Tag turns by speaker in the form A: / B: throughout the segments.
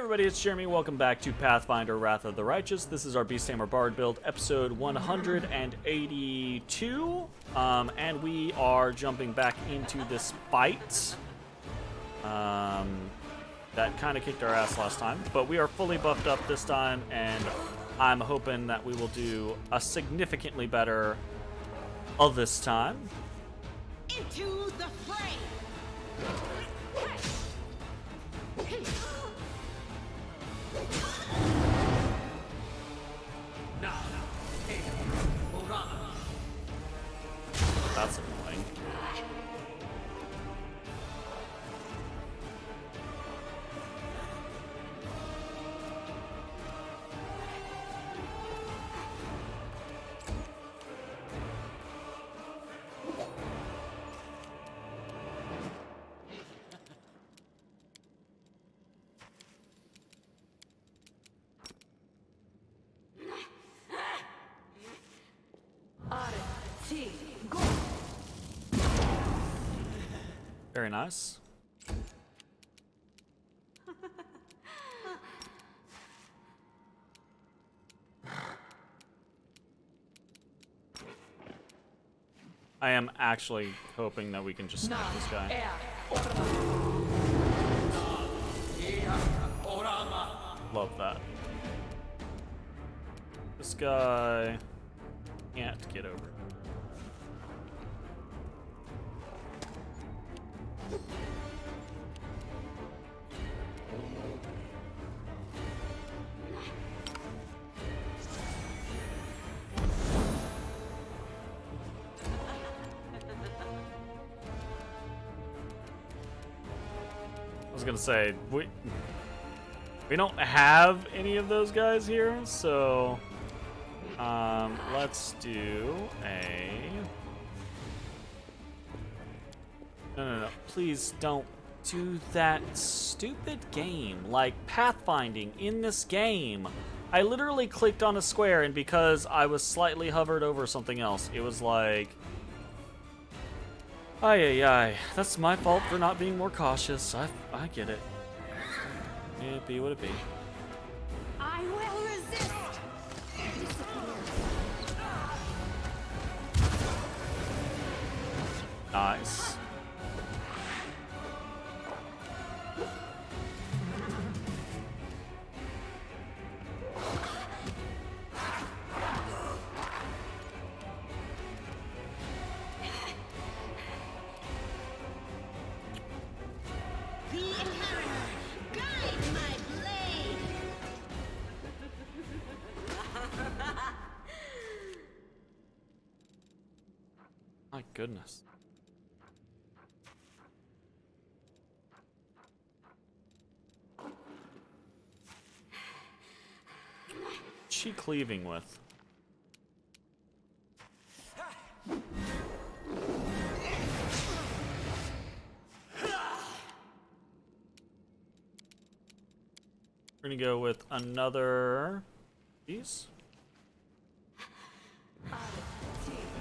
A: everybody, it's Jeremy. Welcome back to Pathfinder Wrath of the Righteous. This is our Beast Tamer Bard build, episode 182. And we are jumping back into this fight. That kind of kicked our ass last time, but we are fully buffed up this time, and I'm hoping that we will do a significantly better of this time.
B: Into the fray!
A: That's annoying. Very nice. I am actually hoping that we can just snipe this guy. Love that. This guy can't get over. I was gonna say, we don't have any of those guys here, so let's do a... No, please don't do that stupid game, like pathfinding in this game. I literally clicked on a square, and because I was slightly hovered over something else, it was like... Ay. That's my fault for not being more cautious. I get it. It be what it be.
B: I will resist!
A: Nice. My goodness. What's she cleaving with? We're gonna go with another piece.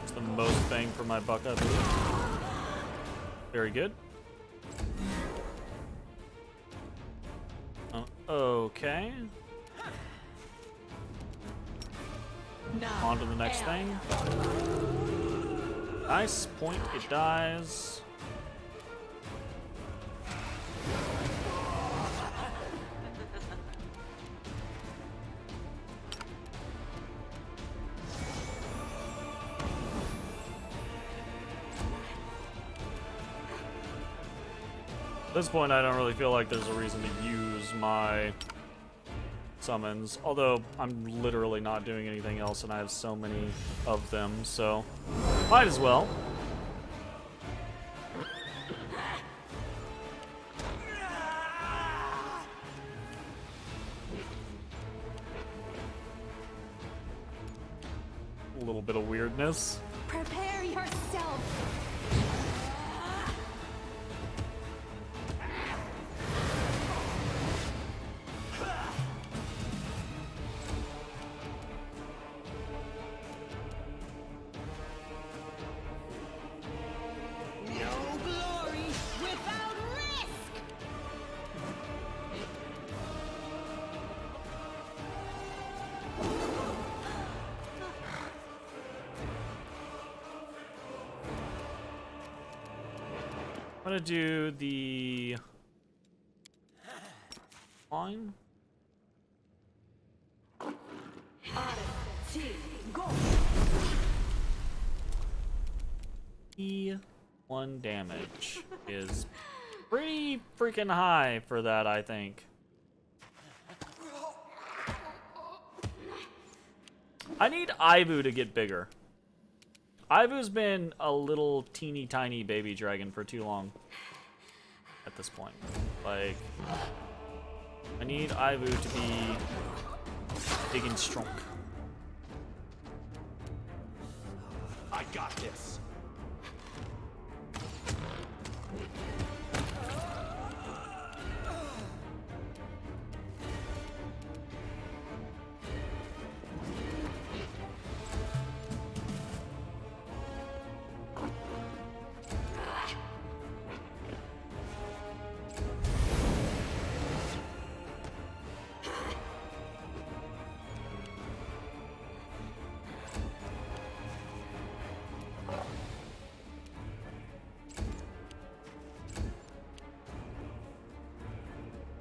A: It's the most bang for my buck, I believe. Very good. Okay. On to the next thing. Nice point, it dies. At this point, I don't really feel like there's a reason to use my summons, although I'm literally not doing anything else and I have so many of them, so might as well. A little bit of weirdness.
B: Prepare yourself! No!
A: I'm gonna do the line. E1 damage is pretty freaking high for that, I think. I need Ivu to get bigger. Ivu's been a little teeny tiny baby dragon for too long at this point. Like, I need Ivu to be big and strong.
C: I got this.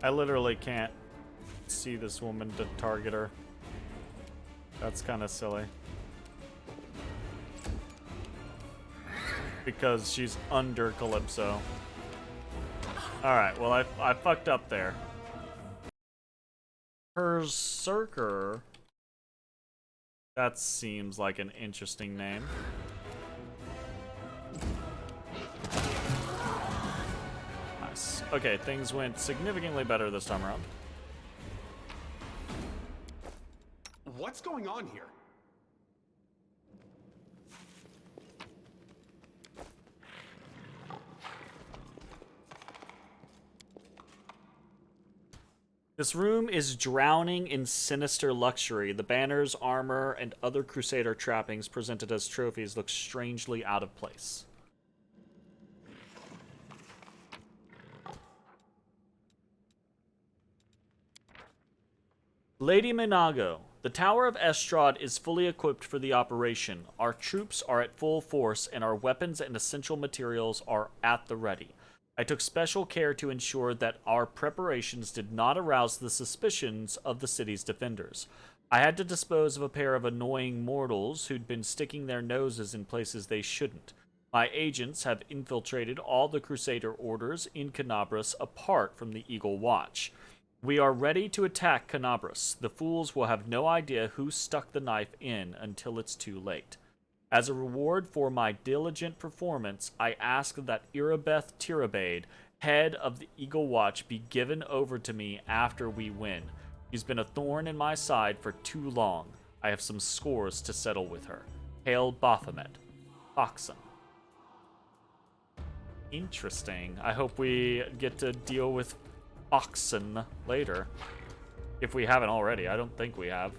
A: I literally can't see this woman to target her. That's kind of silly. Because she's under Calypso. Alright, well, I fucked up there. Berserker. That seems like an interesting name. Nice. Okay, things went significantly better this time around.
C: What's going on here?
A: This room is drowning in sinister luxury. The banners, armor, and other Crusader trappings presented as trophies look strangely out of place. Lady Minago, the Tower of Estrad is fully equipped for the operation. Our troops are at full force, and our weapons and essential materials are at the ready. I took special care to ensure that our preparations did not arouse the suspicions of the city's defenders. I had to dispose of a pair of annoying mortals who'd been sticking their noses in places they shouldn't. My agents have infiltrated all the Crusader orders in Canabras apart from the Eagle Watch. We are ready to attack Canabras. The fools will have no idea who stuck the knife in until it's too late. As a reward for my diligent performance, I ask that Irabeth Tirabade, head of the Eagle Watch, be given over to me after we win. She's been a thorn in my side for too long. I have some scores to settle with her. Hail Baphomet. Oxen. Interesting. I hope we get to deal with Oxen later. If we haven't already. I don't think we have.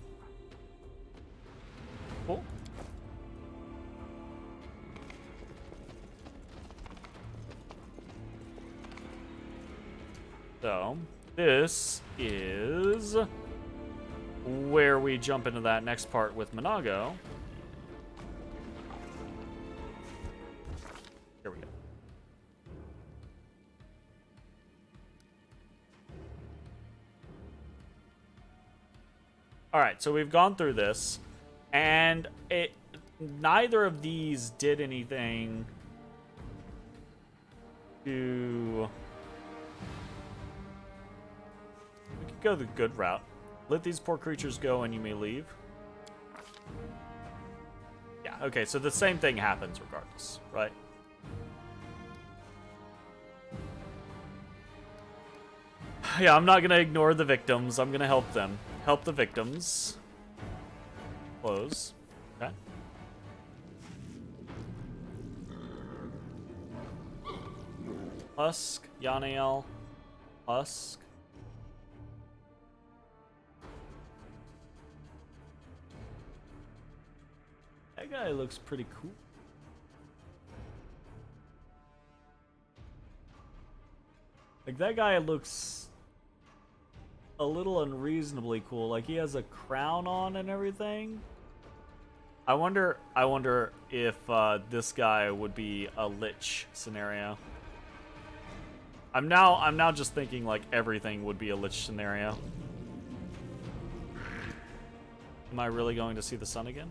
A: Cool. So, this is where we jump into that next part with Minago. Here we go. Alright, so we've gone through this, and neither of these did anything to... Go the good route. Let these poor creatures go and you may leave. Yeah, okay, so the same thing happens regardless, right? Yeah, I'm not gonna ignore the victims. I'm gonna help them. Help the victims. Close. Okay. Husk, Yanael. Husk. That guy looks pretty cool. Like, that guy looks a little unreasonably cool. Like, he has a crown on and everything. I wonder if this guy would be a lich scenario. I'm now just thinking like everything would be a lich scenario. Am I really going to see the sun again?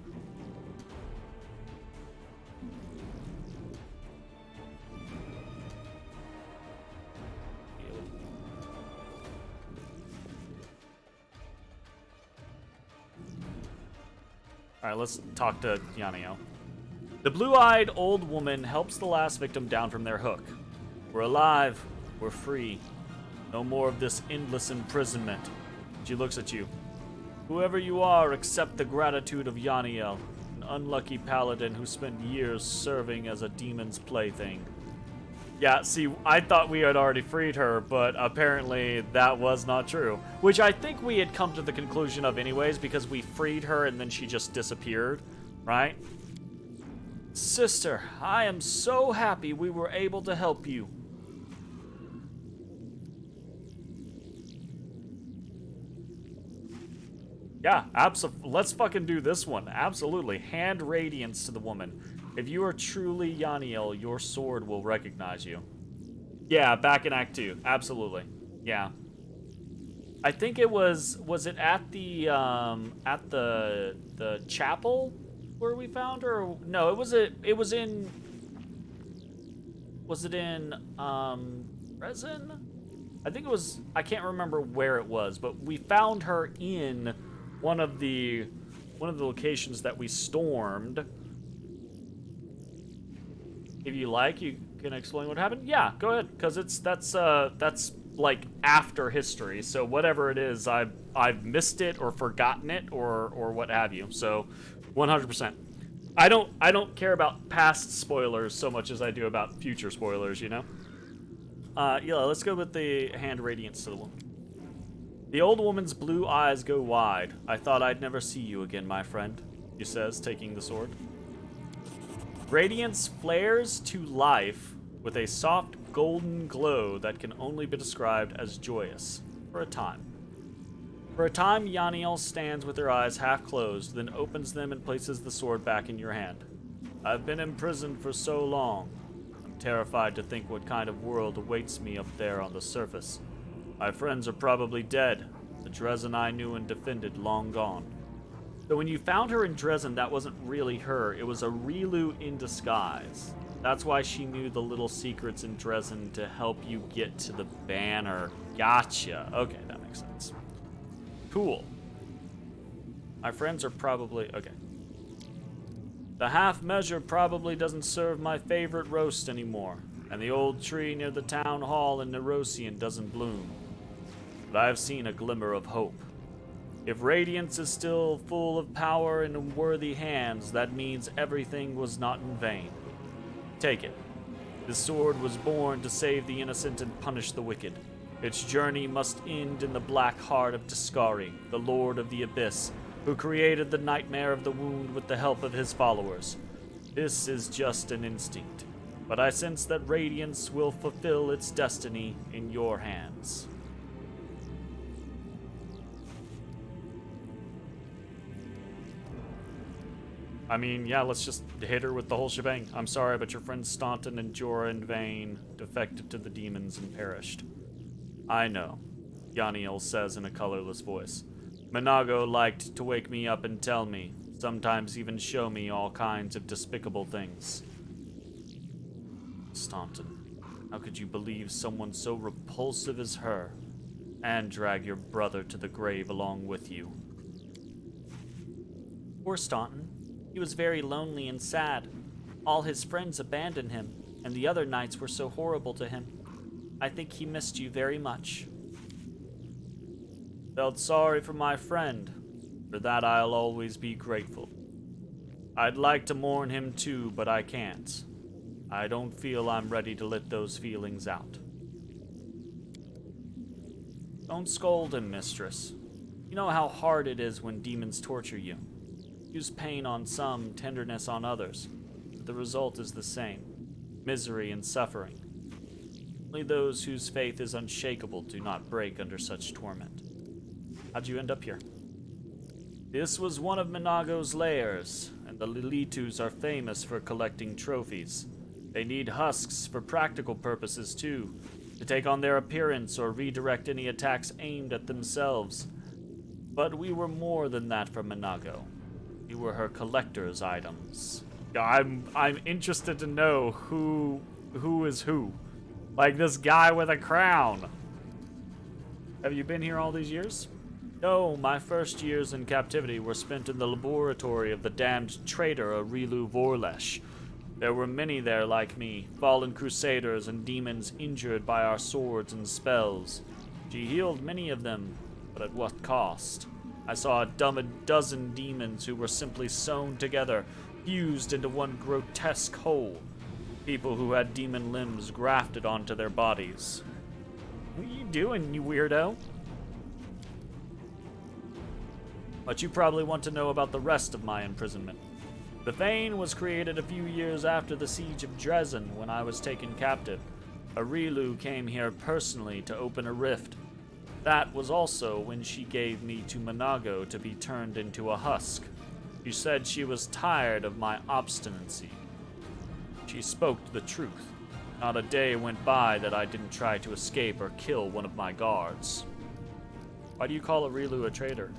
A: Alright, let's talk to Yanio. The blue-eyed old woman helps the last victim down from their hook. We're alive. We're free. No more of this endless imprisonment. She looks at you. Whoever you are, accept the gratitude of Yaniel, an unlucky paladin who spent years serving as a demon's plaything. Yeah, see, I thought we had already freed her, but apparently that was not true. Which I think we had come to the conclusion of anyways, because we freed her and then she just disappeared, right? Sister, I am so happy we were able to help you. Yeah, absolutely. Let's fucking do this one. Absolutely. Hand radiance to the woman. If you are truly Yaniel, your sword will recognize you. Yeah, back in Act 2. Absolutely. Yeah. I think it was it at the chapel where we found her? Or, no, was it in Resin? I think it was, I can't remember where it was, but we found her in one of the locations that we stormed. If you like, you can explain what happened. Yeah, go ahead, because that's like after history. So whatever it is, I've missed it or forgotten it or what have you. So 100%. I don't care about past spoilers so much as I do about future spoilers, you know? Yeah, let's go with the hand radiance to the woman. The old woman's blue eyes go wide. I thought I'd never see you again, my friend, she says, taking the sword. Radiance flares to life with a soft golden glow that can only be described as joyous, for a time. For a time, Yaniel stands with her eyes half closed, then opens them and places the sword back in your hand. I've been imprisoned for so long. I'm terrified to think what kind of world awaits me up there on the surface. My friends are probably dead. The Dresden I knew and defended long gone. So when you found her in Dresden, that wasn't really her. It was a Rilu in disguise. That's why she knew the little secrets in Dresden to help you get to the banner. Gotcha. Okay, that makes sense. Cool. My friends are probably... Okay. The half measure probably doesn't serve my favorite roast anymore, and the old tree near the town hall in Nerosian doesn't bloom. But I've seen a glimmer of hope. If Radiance is still full of power and in worthy hands, that means everything was not in vain. Take it. This sword was born to save the innocent and punish the wicked. Its journey must end in the black heart of Tiscari, the Lord of the Abyss, who created the nightmare of the wound with the help of his followers. This is just an instinct, but I sense that Radiance will fulfill its destiny in your hands. I mean, yeah, let's just hit her with the whole shebang. I'm sorry, but your friends Staunton and Jorah in vain defected to the demons and perished. I know, Yaniel says in a colorless voice. Minago liked to wake me up and tell me, sometimes even show me all kinds of despicable things. Staunton, how could you believe someone so repulsive as her, and drag your brother to the grave along with you? Poor Staunton. He was very lonely and sad. All his friends abandoned him, and the other knights were so horrible to him. I think he missed you very much. Felt sorry for my friend. For that I'll always be grateful. I'd like to mourn him too, but I can't. I don't feel I'm ready to let those feelings out. Don't scold him, mistress. You know how hard it is when demons torture you. Use pain on some, tenderness on others. But the result is the same. Misery and suffering. Only those whose faith is unshakable do not break under such torment. How'd you end up here? This was one of Minago's lairs, and the Lilitus are famous for collecting trophies. They need husks for practical purposes too, to take on their appearance or redirect any attacks aimed at themselves. But we were more than that for Minago. We were her collector's items. I'm interested to know who is who. Like this guy with a crown. Have you been here all these years? No, my first years in captivity were spent in the laboratory of the damned traitor Arilu Vorlesh. There were many there like me, fallen crusaders and demons injured by our swords and spells. She healed many of them, but at what cost? I saw a dozen demons who were simply sewn together, fused into one grotesque whole. People who had demon limbs grafted onto their bodies. What are you doing, you weirdo? But you probably want to know about the rest of my imprisonment. The Thane was created a few years after the siege of Dresden when I was taken captive. Arilu came here personally to open a rift. That was also when she gave me to Minago to be turned into a husk. She said she was tired of my obstinacy. She spoke the truth. Not a day went by that I didn't try to escape or kill one of my guards. Why do you call Arilu a traitor?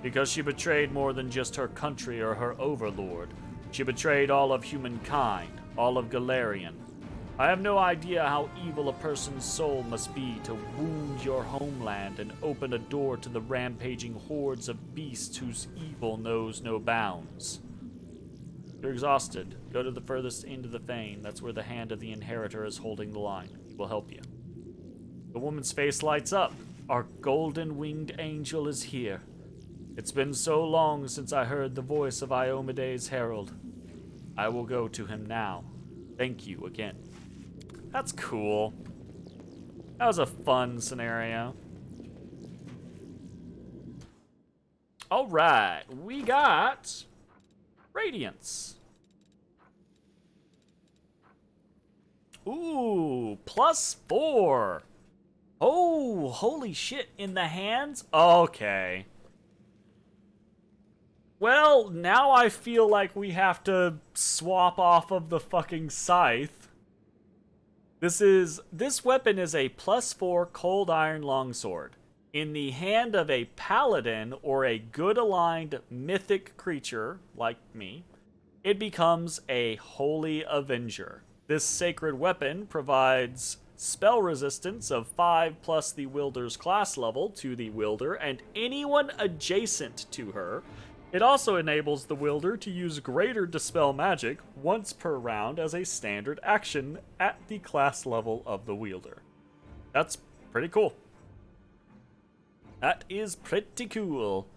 A: Because she betrayed more than just her country or her overlord. She betrayed all of humankind, all of Golarion. I have no idea how evil a person's soul must be to wound your homeland and open a door to the rampaging hordes of beasts whose evil knows no bounds. You're exhausted. Go to the furthest end of the Thane. That's where the hand of the inheritor is holding the line. He will help you. The woman's face lights up. Our golden-winged angel is here. It's been so long since I heard the voice of Iomede's herald. I will go to him now. Thank you again. That's cool. That was a fun scenario. Alright, we got Radiance. Ooh, +4. Oh, holy shit, in the hands? Okay. Well, now I feel like we have to swap off of the fucking scythe. This weapon is a +4 cold iron longsword. In the hand of a paladin or a good aligned mythic creature like me, it becomes a holy avenger. This sacred weapon provides spell resistance of 5 plus the wielder's class level to the wielder and anyone adjacent to her. It also enables the wielder to use greater dispel magic once per round as a standard action at the class level of the wielder. That's pretty cool. That is pretty cool.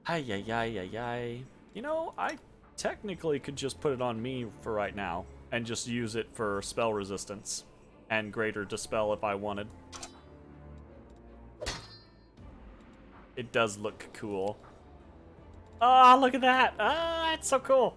A: Ay, ay, ay, ay, ay. You know, I technically could just put it on me for right now and just use it for spell resistance and greater dispel if I wanted. It does look cool. Oh, look at that! Ah, it's so cool!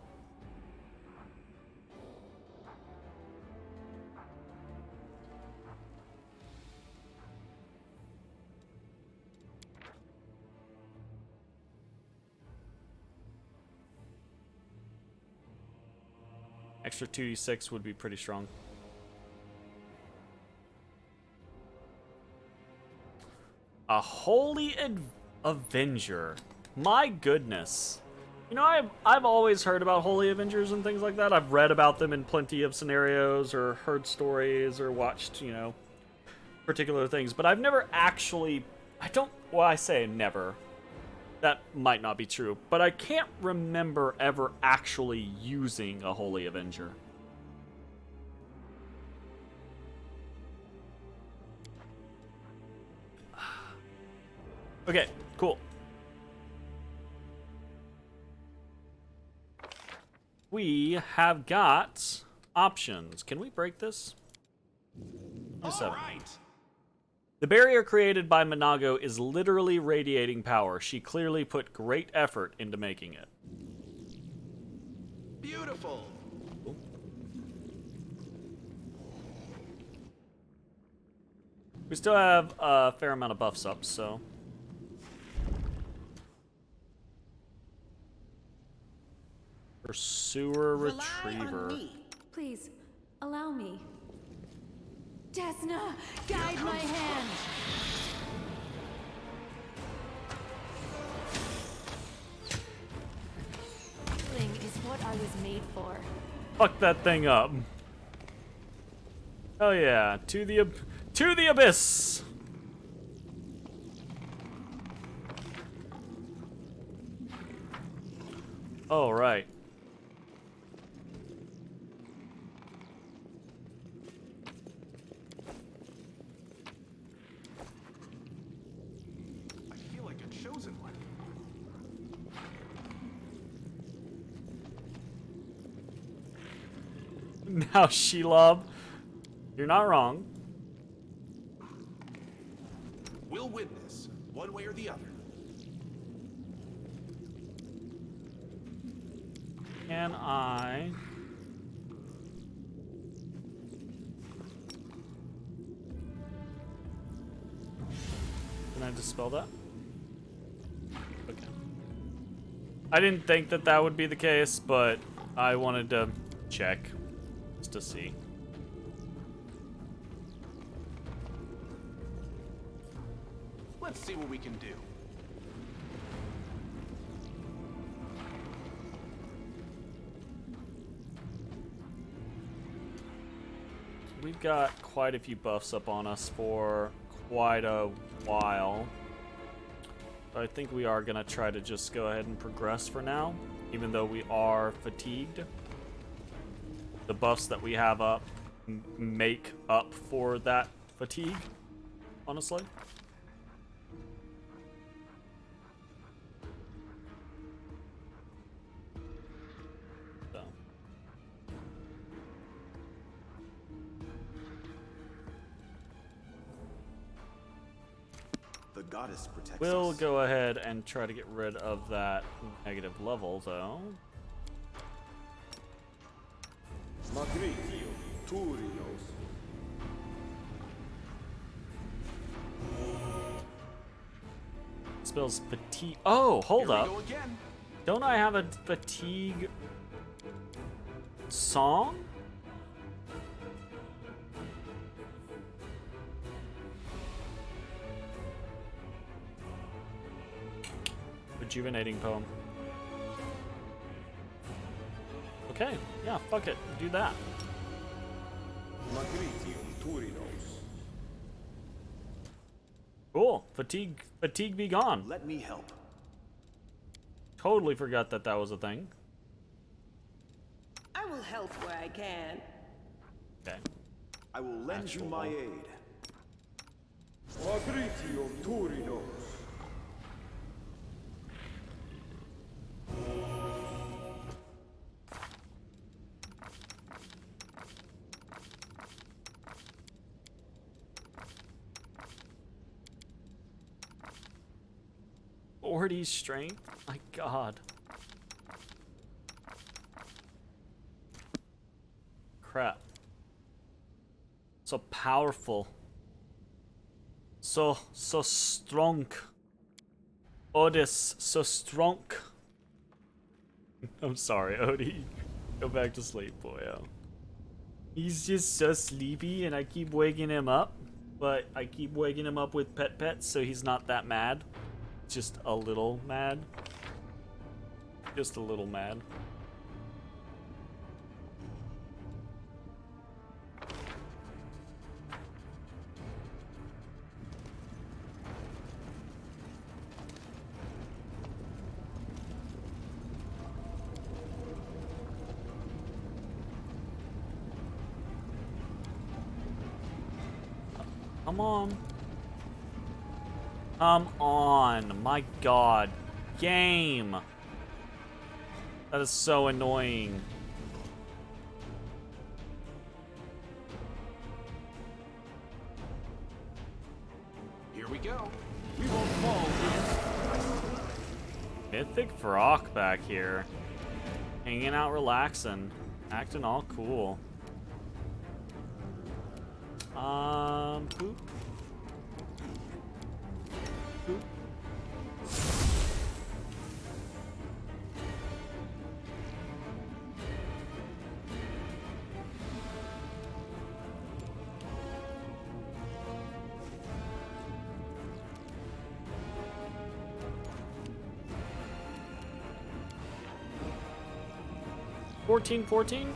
A: Extra 2d6 would be pretty strong. A holy avenger. My goodness. You know, I've always heard about holy avengers and things like that. I've read about them in plenty of scenarios or heard stories or watched, you know, particular things. But I've never actually... I say never. That might not be true. But I can't remember ever actually using a holy avenger. Okay, cool. We have got options. Can we break this?
C: All right.
A: The barrier created by Minago is literally radiating power. She clearly put great effort into making it.
C: Beautiful.
A: We still have a fair amount of buffs up, so... Pursuer Retriever.
B: Please, allow me. Desna, guide my hand. Healing is what I was made for.
A: Fuck that thing up. Oh yeah, to the abyss. Oh right.
C: I feel like a chosen one.
A: Now, Shelob, you're not wrong.
C: We'll win this, one way or the other.
A: Can I? Can I dispel that? Okay. I didn't think that that would be the case, but I wanted to check just to see.
C: Let's see what we can do.
A: We've got quite a few buffs up on us for quite a while. But I think we are going to try to just go ahead and progress for now, even though we are fatigued. The buffs that we have up make up for that fatigue, honestly. So.
C: The goddess protects
A: We'll
C: us.
A: go ahead and try to get rid of that negative level, though. Spells fatigue. Oh, hold
C: Here
A: up.
C: we go again.
A: Don't I have a fatigue song? Rejuvenating poem. Okay, yeah, fuck it. Do that. Cool. Fatigue be gone.
C: Let me help.
A: Totally forgot that that was a thing.
D: I will help where I can.
A: Okay.
C: I will lend you
A: Actual.
C: my aid.
A: Ordy's strength? My god. Crap. So powerful. So strong. Odys, so strong. I'm sorry, Odie. Go back to sleep, boyo. He's just so sleepy and I keep waking him up. But I keep waking him up with pets, so he's not that mad. Just a little mad. Just a little mad. Come on. Come on. My god. Game. That is so annoying.
C: Here we go.
D: We won't fall here.
A: Mythic Vrock back here. Hanging out, relaxing. Acting all cool. Poop. Poop. 14.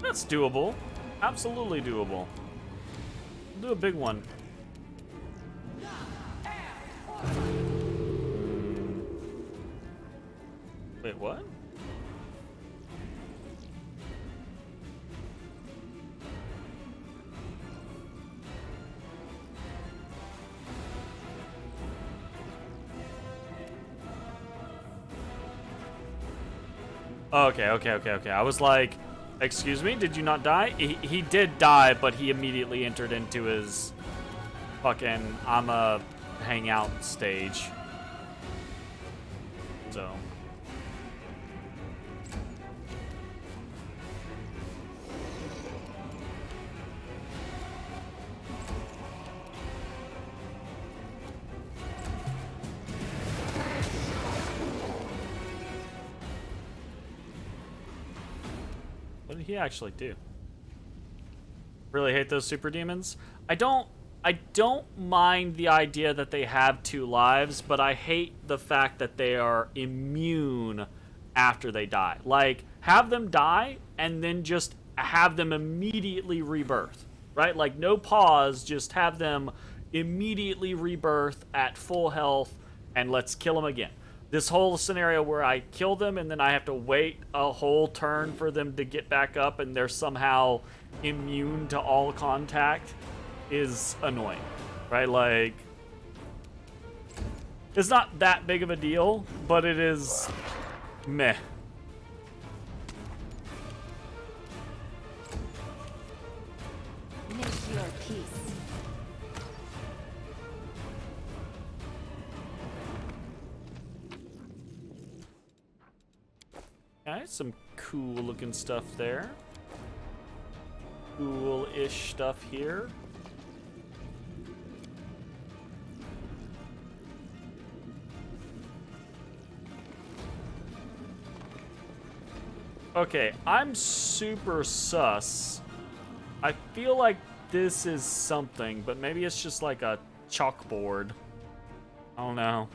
A: That's doable. Absolutely doable. We'll do a big one. Wait, what? Okay. I was like, excuse me, did you not die? He did die, but he immediately entered into his fucking I'ma hang out stage. So. What did he actually do? Really hate those super demons. I don't mind the idea that they have 2 lives, but I hate the fact that they are immune after they die. Like, have them die and then just have them immediately rebirth, right? Like, no pause, just have them immediately rebirth at full health and let's kill them again. This whole scenario where I kill them and then I have to wait a whole turn for them to get back up and they're somehow immune to all contact is annoying, right? Like, it's not that big of a deal, but it is meh.
B: Make your peace.
A: Okay, some cool looking stuff there. Cool-ish stuff here. Okay, I'm super sus. I feel like this is something, but maybe it's just like a chalkboard. I don't know.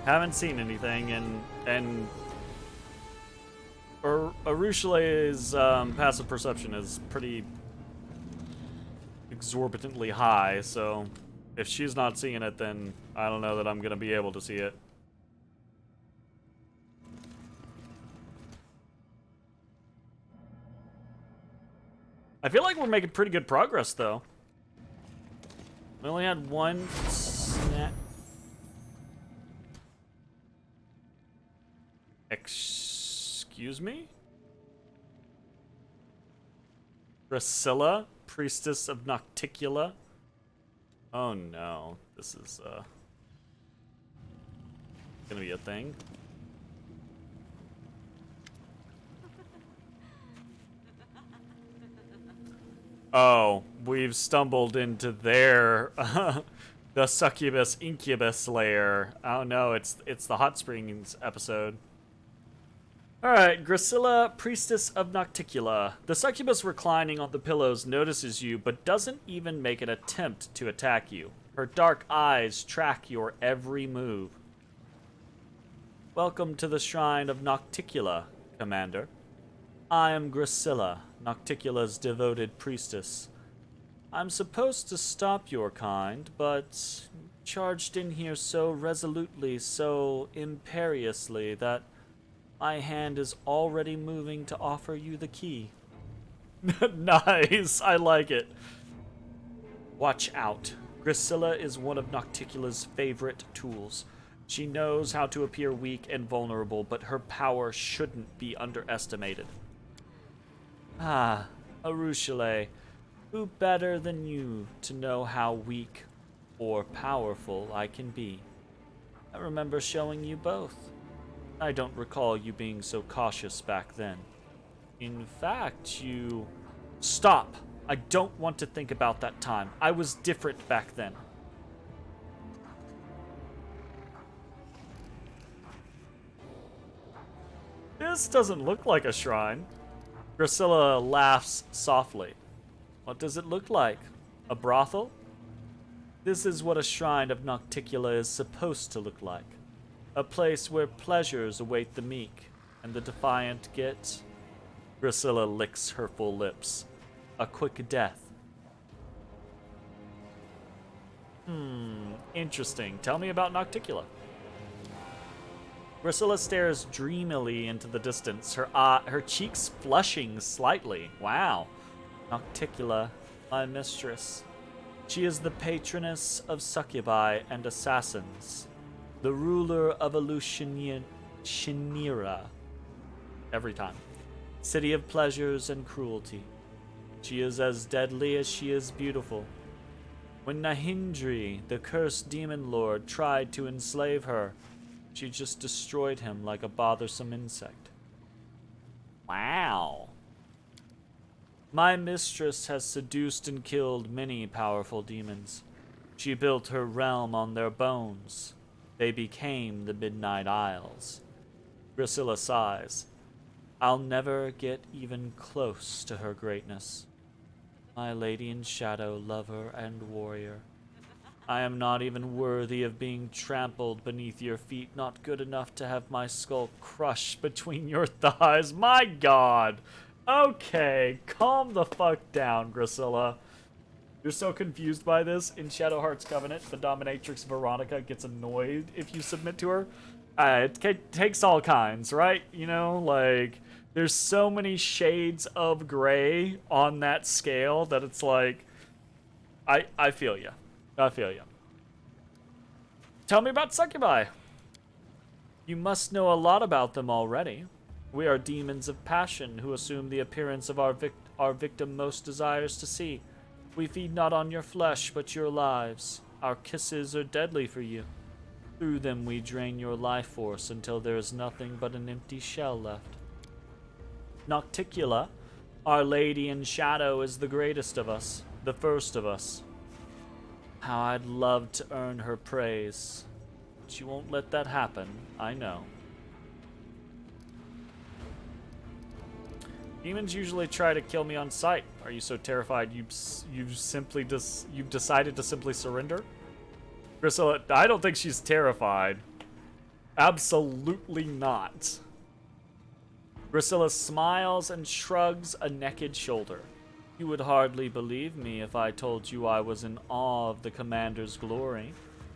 A: Haven't seen anything, and Arushale's passive perception is pretty exorbitantly high, so if she's not seeing it, then I don't know that I'm gonna be able to see it. I feel like we're making pretty good progress, though. We only had one snap. Excuse me? Priscilla, priestess of Nocticula. Oh no, this is gonna be a thing. Oh, we've stumbled into their the succubus incubus layer. Oh no, it's the hot springs episode. Alright, Gracilla, priestess of Nocticula. The succubus reclining on the pillows notices you, but doesn't even make an attempt to attack you. Her dark eyes track your every move. Welcome to the shrine of Nocticula, Commander. I am Gracilla, Nocticula's devoted priestess. I'm supposed to stop your kind, but charged in here so resolutely, so imperiously, that my hand is already moving to offer you the key. Nice, I like it. Watch out. Gracilla is one of Nocticula's favorite tools. She knows how to appear weak and vulnerable, but her power shouldn't be underestimated. Ah, Arushale, who better than you to know how weak or powerful I can be? I remember showing you both. I don't recall you being so cautious back then. In fact, you... Stop! I don't want to think about that time. I was different back then. This doesn't look like a shrine. Gracilla laughs softly. What does it look like? A brothel? This is what a shrine of Nocticula is supposed to look like. A place where pleasures await the meek, and the defiant get... Priscilla licks her full lips. A quick death. Interesting. Tell me about Nocticula. Priscilla stares dreamily into the distance, her cheeks flushing slightly. Wow. Nocticula, my mistress. She is the patroness of succubi and assassins, the ruler of Shinira. Every time. City of pleasures and cruelty. She is as deadly as she is beautiful. When Nahindri, the cursed demon lord, tried to enslave her, she just destroyed him like a bothersome insect. Wow. My mistress has seduced and killed many powerful demons. She built her realm on their bones. They became the Midnight Isles. Priscilla sighs. I'll never get even close to her greatness. My lady in shadow, lover, and warrior. I am not even worthy of being trampled beneath your feet, not good enough to have my skull crushed between your thighs. My God! Okay, calm the fuck down, Priscilla. You're so confused by this. In Shadow Heart's Covenant, the dominatrix Veronica gets annoyed if you submit to her. It takes all kinds, right? You know, like, there's so many shades of gray on that scale that it's like, I feel you. I feel you. Tell me about succubi. You must know a lot about them already. We are demons of passion who assume the appearance of our victim most desires to see. We feed not on your flesh, but your lives. Our kisses are deadly for you. Through them we drain your life force until there is nothing but an empty shell left. Nocticula, our lady in shadow, is the greatest of us, the first of us. How I'd love to earn her praise. But you won't let that happen, I know. Demons usually try to kill me on sight. Are you so terrified you've decided to simply surrender? Priscilla, I don't think she's terrified. Absolutely not. Priscilla smiles and shrugs a naked shoulder. You would hardly believe me if I told you I was in awe of the commander's glory,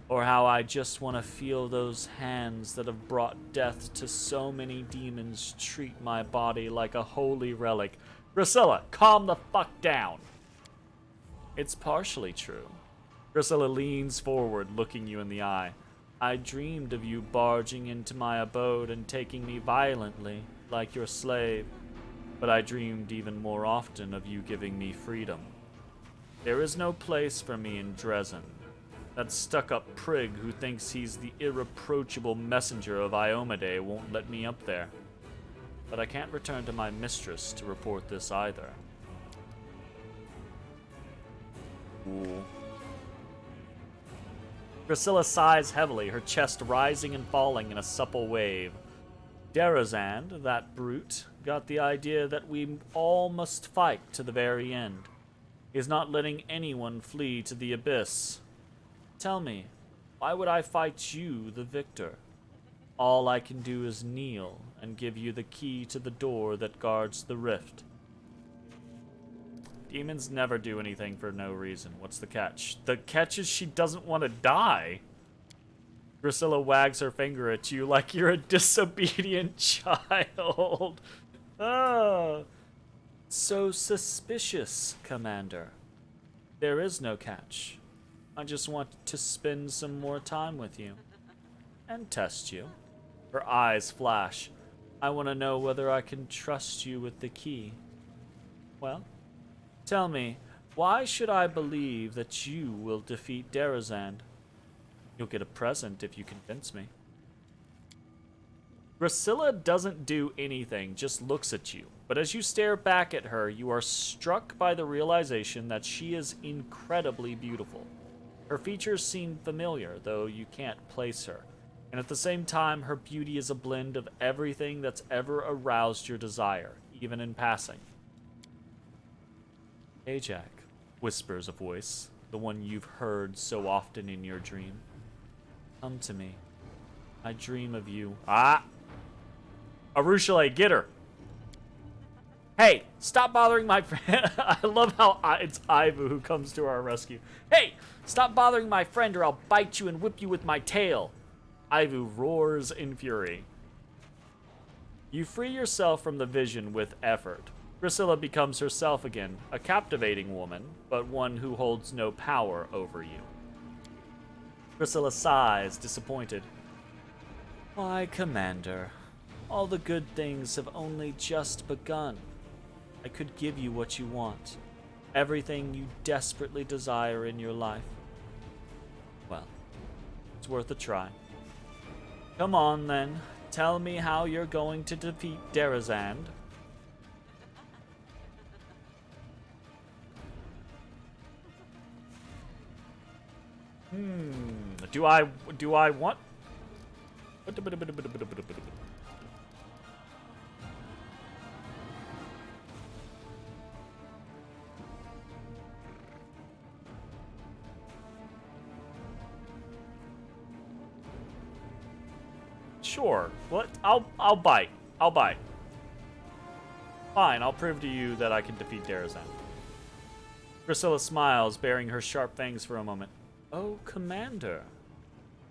A: or how I just want to feel those hands that have brought death to so many demons treat my body like a holy relic. Priscilla, calm the fuck down. It's partially true. Priscilla leans forward, looking you in the eye. I dreamed of you barging into my abode and taking me violently, like your slave. But I dreamed even more often of you giving me freedom. There is no place for me in Dresden. That stuck-up prig who thinks he's the irreproachable messenger of Iomade won't let me up there. But I can't return to my mistress to report this either. Ooh. Priscilla sighs heavily, her chest rising and falling in a supple wave. Derazand, that brute, got the idea that we all must fight to the very end. He's not letting anyone flee to the abyss. Tell me, why would I fight you, the victor? All I can do is kneel and give you the key to the door that guards the rift. Demons never do anything for no reason. What's the catch? The catch is she doesn't want to die. Priscilla wags her finger at you like you're a disobedient child. Ah, so suspicious, Commander. There is no catch. I just want to spend some more time with you. And test you. Her eyes flash. I want to know whether I can trust you with the key. Well, tell me, why should I believe that you will defeat Derazand? You'll get a present if you convince me. Priscilla doesn't do anything, just looks at you. But as you stare back at her, you are struck by the realization that she is incredibly beautiful. Her features seem familiar, though you can't place her. And at the same time, her beauty is a blend of everything that's ever aroused your desire, even in passing. Ajak, whispers a voice, the one you've heard so often in your dream. Come to me. I dream of you. Ah! Arushale, get her! Hey, stop bothering my friend. I love how it's Ivu who comes to our rescue. Hey, stop bothering my friend or I'll bite you and whip you with my tail. Ivu roars in fury. You free yourself from the vision with effort. Priscilla becomes herself again, a captivating woman, but one who holds no power over you. Priscilla sighs, disappointed. Why, Commander, all the good things have only just begun. I could give you what you want, everything you desperately desire in your life. Well, it's worth a try. Come on, then. Tell me how you're going to defeat Derazand. Do I want? Sure. What? I'll bite. I'll bite. Fine, I'll prove to you that I can defeat Derazand. Priscilla smiles, baring her sharp fangs for a moment. Oh, Commander.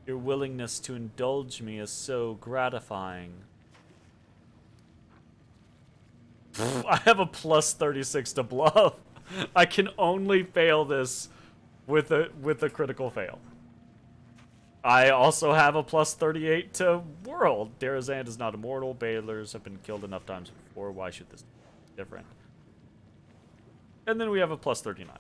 A: Your willingness to indulge me is so gratifying. I have a plus 36 to bluff. I can only fail this with a critical fail. I also have a plus 38 to world. Derazand is not immortal. Balers have been killed enough times before. Why should this be different? And then we have a plus 39.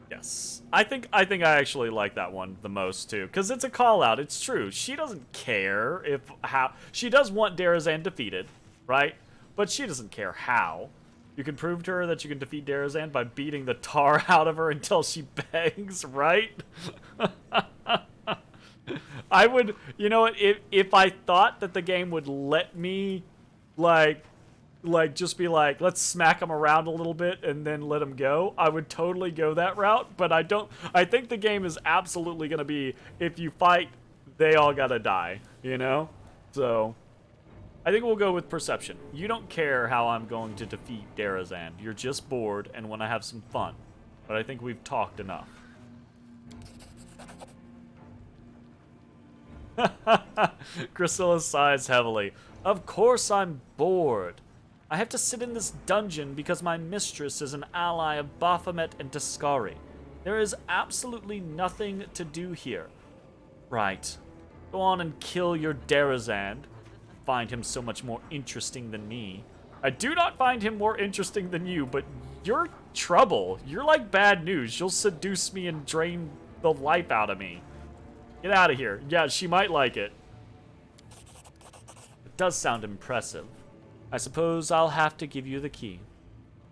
A: Yes. I think I actually like that one the most too, because it's a call out. It's true. She doesn't care if how she does want Derazand defeated, right? But she doesn't care how. You can prove to her that you can defeat Derazand by beating the tar out of her until she begs, right? I would, you know what, if I thought that the game would let me like just be like, let's smack him around a little bit and then let him go, I would totally go that route. But I don't. I think the game is absolutely going to be, if you fight, they all gotta die, you know? So I think we'll go with perception. You don't care how I'm going to defeat Derazand. You're just bored and want to have some fun. But I think we've talked enough. Priscilla sighs heavily. Of course I'm bored. I have to sit in this dungeon because my mistress is an ally of Baphomet and Tiscari. There is absolutely nothing to do here. Right. Go on and kill your Derazand. Find him so much more interesting than me. I do not find him more interesting than you, but you're trouble. You're like bad news. You'll seduce me and drain the life out of me. Get out of here. Yeah, she might like it. It does sound impressive. I suppose I'll have to give you the key.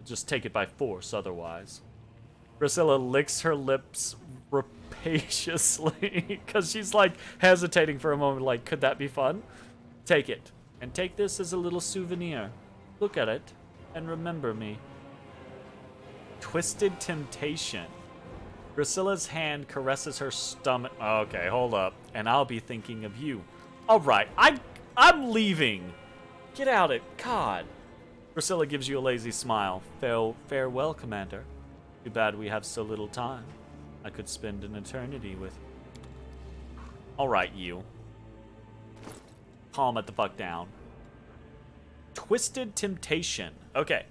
A: Just take it by force otherwise. Priscilla licks her lips rapaciously because she's like hesitating for a moment, like, could that be fun? Take it, and take this as a little souvenir. Look at it, and remember me. Twisted Temptation. Priscilla's hand caresses her stomach. Okay, hold up. And I'll be thinking of you. All right, I'm leaving. Get out it, God. Priscilla gives you a lazy smile. Farewell, Commander. Too bad we have so little time. I could spend an eternity with you. All right, you. Calm it the fuck down. Twisted Temptation. Okay.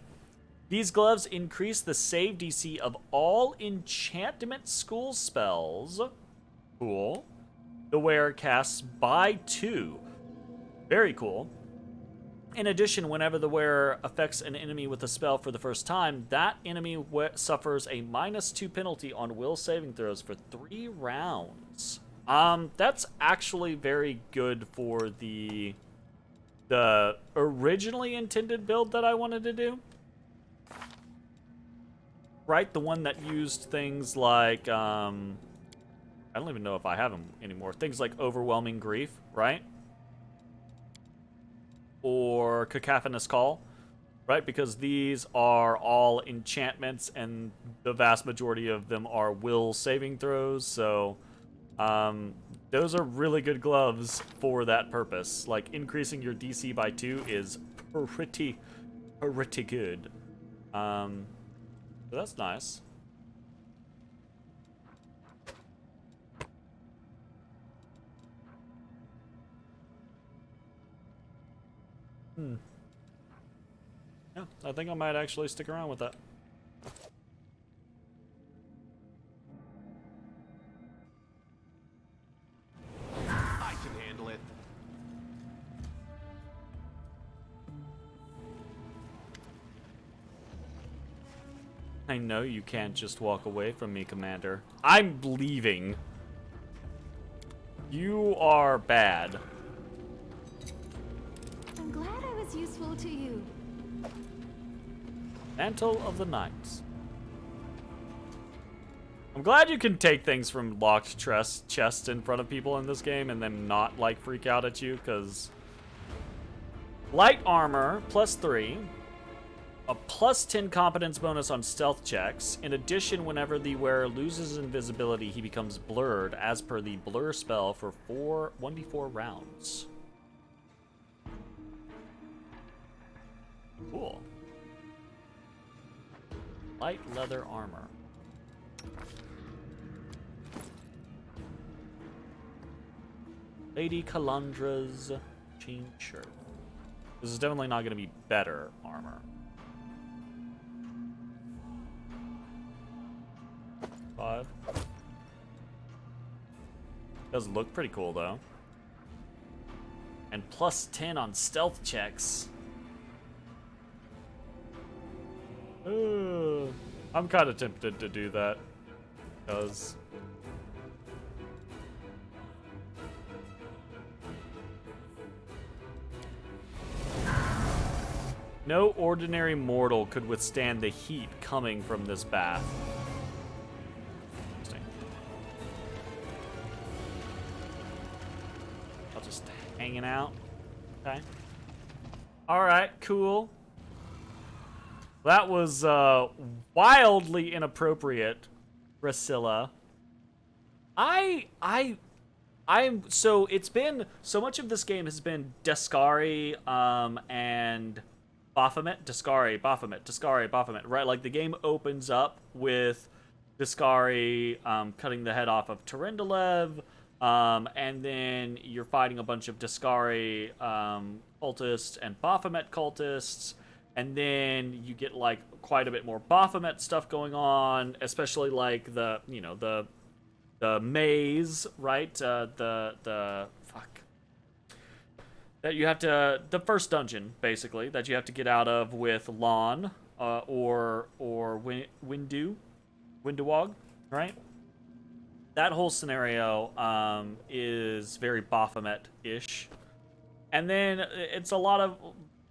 A: These gloves increase the save DC of all enchantment school spells. Cool. The wearer casts by 2. Very cool. In addition, whenever the wearer affects an enemy with a spell for the first time, that enemy suffers a -2 penalty on will saving throws for 3 rounds. That's actually very good for the originally intended build that I wanted to do. Right, the one that used things like, I don't even know if I have them anymore. Things like overwhelming grief, right? or Cacophonous Call, right? Because these are all enchantments, and the vast majority of them are will saving throws, so those are really good gloves for that purpose. Like, increasing your DC by 2 is pretty good. So that's nice. Yeah, I think I might actually stick around with that.
C: I can handle it.
A: I know you can't just walk away from me, Commander. I'm leaving. You are bad.
B: I'm glad I was useful to you.
A: Mantle of the Knights. I'm glad you can take things from locked chests in front of people in this game and then not, like, freak out at you, because light armor, +3. A +10 competence bonus on stealth checks. In addition, whenever the wearer loses invisibility, he becomes blurred, as per the blur spell for 1d4 rounds. Cool. Light leather armor. Lady Calandra's chain shirt. This is definitely not going to be better armor. 5. Does look pretty cool though. And +10 on stealth checks. I'm kind of tempted to do that, because no ordinary mortal could withstand the heat coming from this bath. Interesting. I'll just hanging out. Okay. All right. Cool. That was wildly inappropriate, Priscilla. I'm so it's been so much of this game has been Deskari and Baphomet, Deskari, right? Like, the game opens up with Deskari cutting the head off of Terendelev, and then you're fighting a bunch of Deskari cultists and Baphomet cultists. And then you get, like, quite a bit more Baphomet stuff going on, especially, like, the maze, right? The that you have to, the first dungeon, basically, that you have to get out of with Lon, or Windewog, right? That whole scenario is very Baphomet-ish. And then it's a lot of,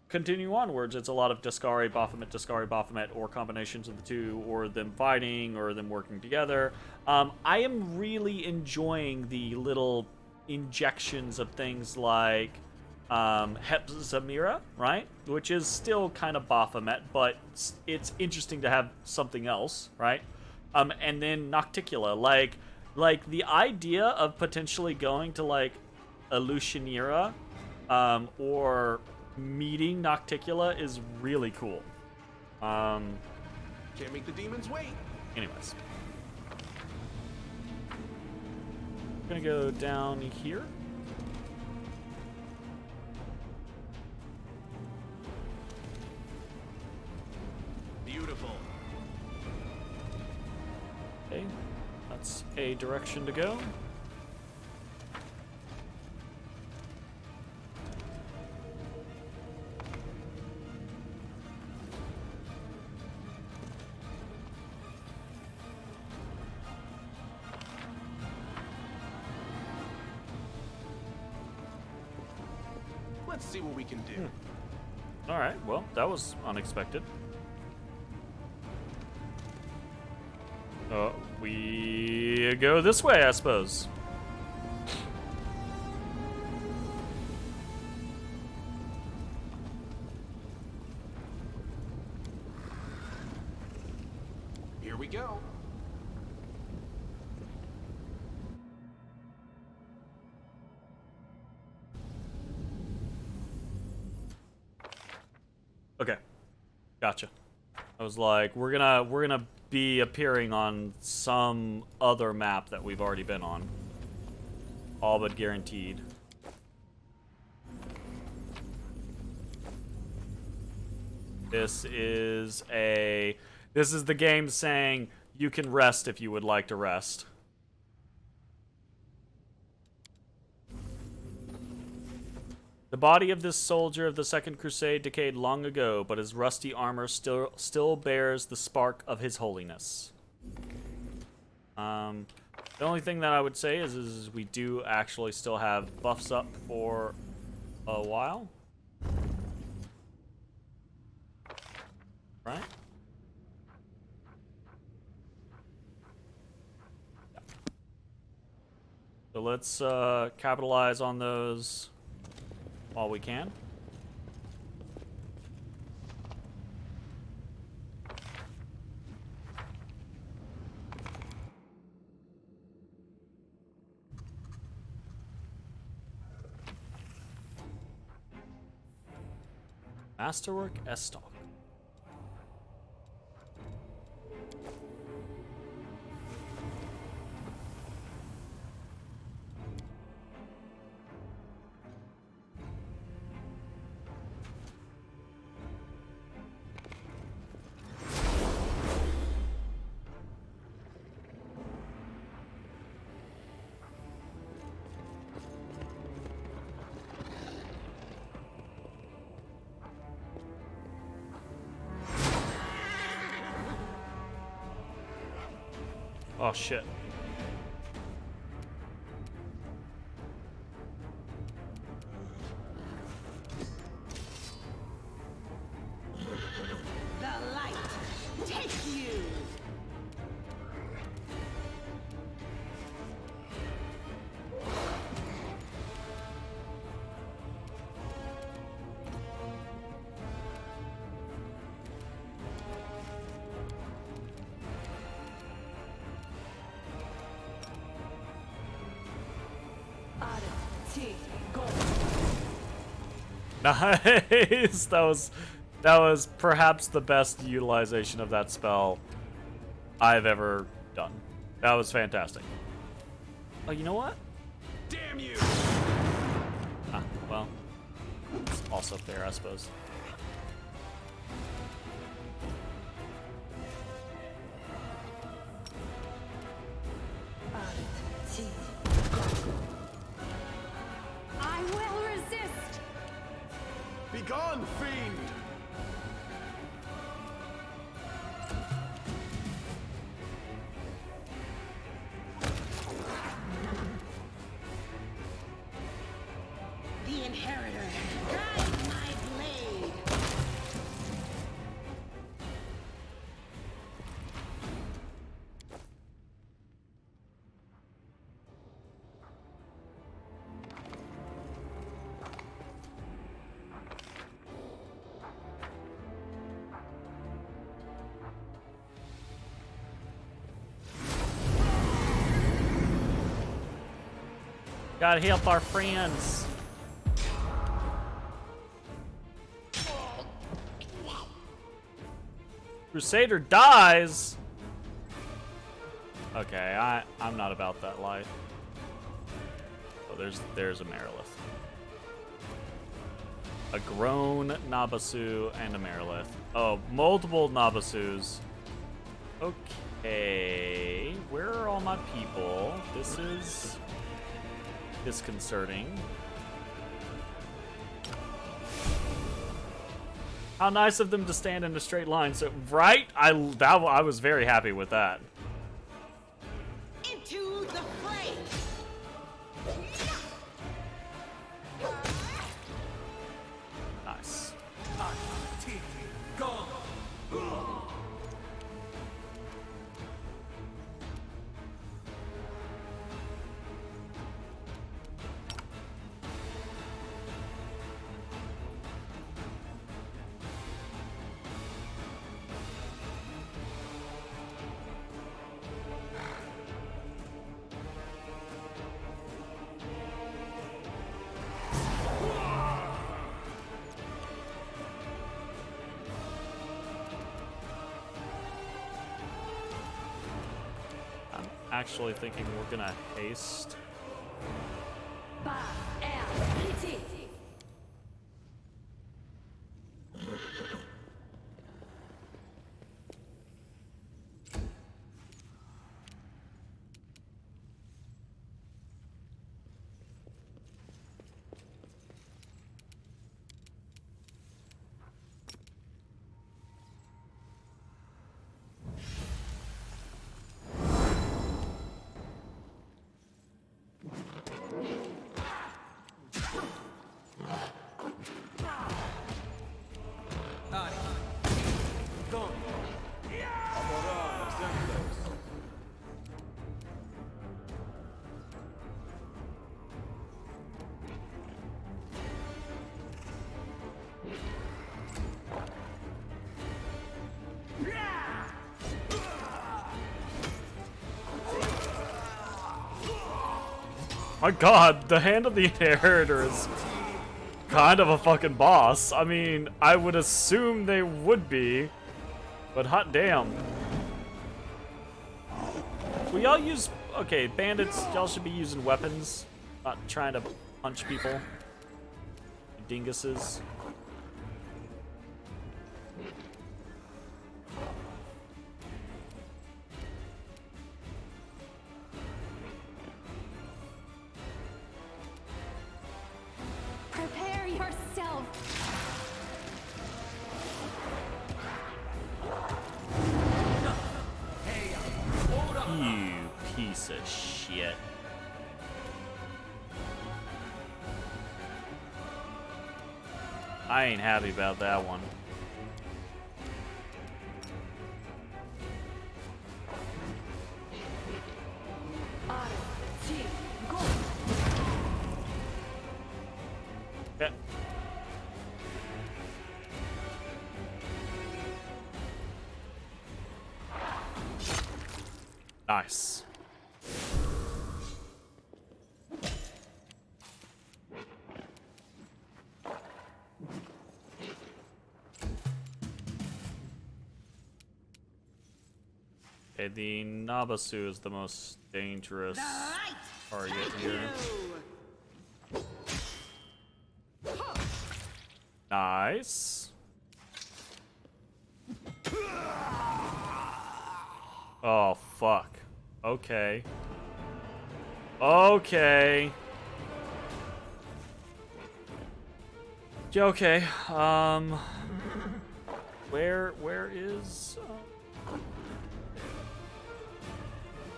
A: continue onwards, it's a lot of Deskari, Baphomet, or combinations of the two, or them fighting, or them working together. I am really enjoying the little injections of things like Hepzamira, right? Which is still kind of Baphomet, but it's interesting to have something else, right? And then Nocticula, like the idea of potentially going to, like, a Lucianira, or meeting Nocticula is really cool.
C: Can't make the demons wait.
A: Anyways. I'm gonna go down here.
C: Beautiful.
A: Okay, that's a direction to go.
C: Let's see what we can do.
A: All right, well, that was unexpected. We go this way, I suppose.
C: Here we go.
A: Okay, gotcha. I was like, we're gonna be appearing on some other map that we've already been on. All but guaranteed. This is the game saying you can rest if you would like to rest. The body of this soldier of the Second Crusade decayed long ago, but his rusty armor still bears the spark of his holiness. The only thing that I would say is we do actually still have buffs up for a while. Right? Yeah. So let's capitalize on those while we can. Masterwork S-Stock. Oh shit.
D: The light, take you!
A: Nice. That was perhaps the best utilization of that spell I've ever done. That was fantastic. Oh, you know what?
C: Damn you!
A: Ah, well, it's also fair, I suppose.
B: I will resist.
C: Begone, fiend!
D: The inheritor, guide my blade!
A: Gotta help our friends. Crusader dies. Okay, I'm not about that life. Oh, there's a Merilith. A grown Nabasu and a Merilith. Oh, multiple Nabasus. Okay, where are all my people? This is disconcerting. How nice of them to stand in a straight line. So, right? I was very happy with that.
D: Into the fray!
A: Nice. actually thinking we're gonna haste. My god, the Hand of the Inheritor is kind of a fucking boss. I mean, I would assume they would be, but hot damn. We all use, okay, bandits, y'all should be using weapons, not trying to punch people. Dinguses.
B: Prepare yourself.
A: You piece of shit. I ain't happy about that one. Yeah. Nice. Okay, the Nabasu is the most dangerous target here. Nice. Oh, fuck. Okay. Okay. Okay, where is...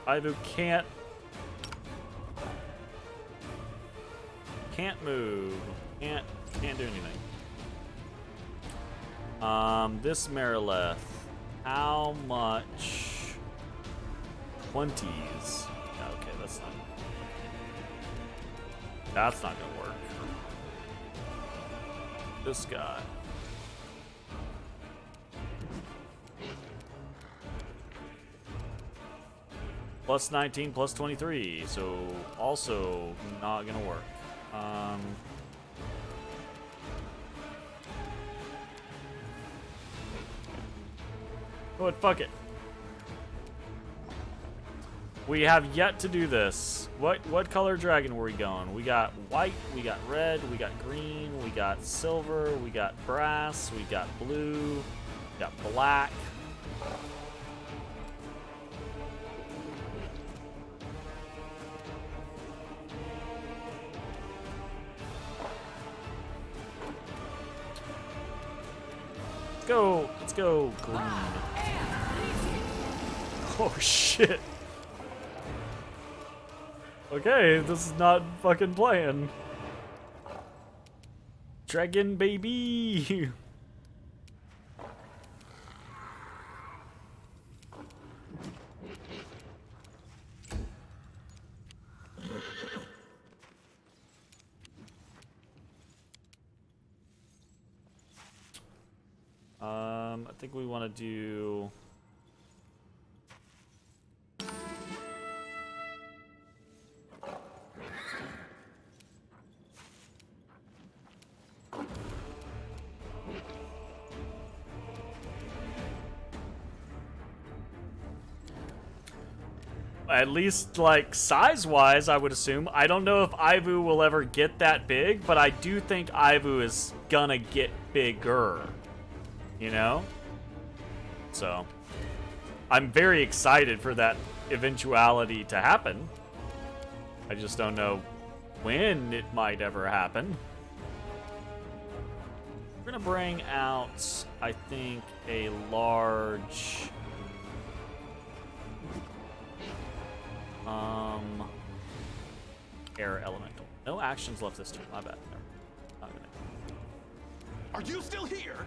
A: Ivu can't move. Can't do anything. This Marileth, how much? 20s. Okay, that's not gonna work. This guy. Plus 19, plus 23, so also not gonna work. Oh, fuck it. We have yet to do this. What color dragon were we going? We got white, we got red, we got green, we got silver, we got brass, we got blue, we got black. Let's go green. Oh shit. Okay, this is not fucking playing. Dragon baby. I think we want to do... At least, like, size-wise, I would assume. I don't know if Ivu will ever get that big, but I do think Ivu is gonna get bigger. You know? So, I'm very excited for that eventuality to happen. I just don't know when it might ever happen. We're gonna bring out, I think, a large... air elemental. No actions left this turn. My bad. No, not gonna.
C: Are you still here?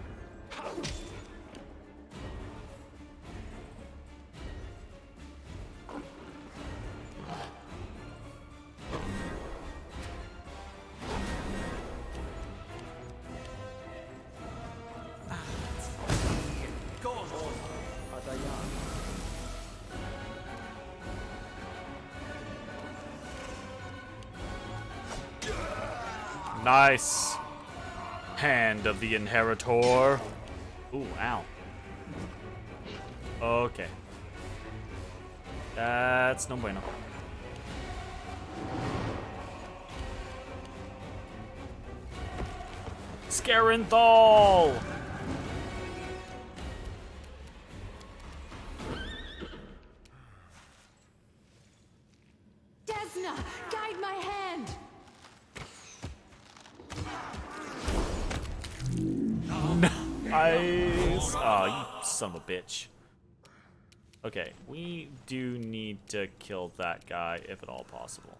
A: Nice. Hand of the Inheritor. Ooh, ow. Okay. That's no bueno. Scarenthal!
B: Desna, guide my hand.
A: Nice. Oh, you son of a bitch. Okay, we do need to kill that guy if at all possible.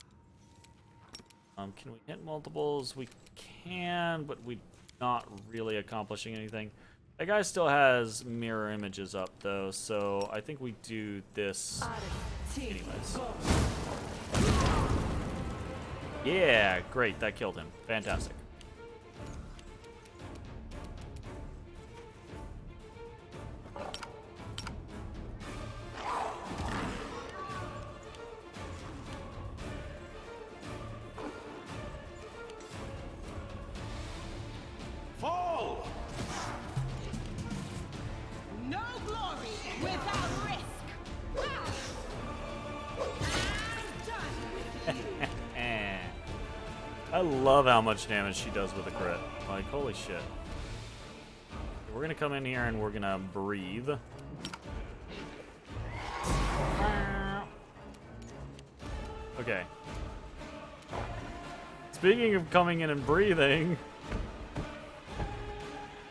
A: Can we hit multiples? We can, but we're not really accomplishing anything. That guy still has mirror images up though, so I think we do this anyways. Yeah, great, that killed him. Fantastic.
C: Fall!
D: No glory without risk. Ah! I'm done with you.
A: I love how much damage she does with a crit. Like, holy shit. We're gonna come in here and we're gonna breathe. Okay. Speaking of coming in and breathing...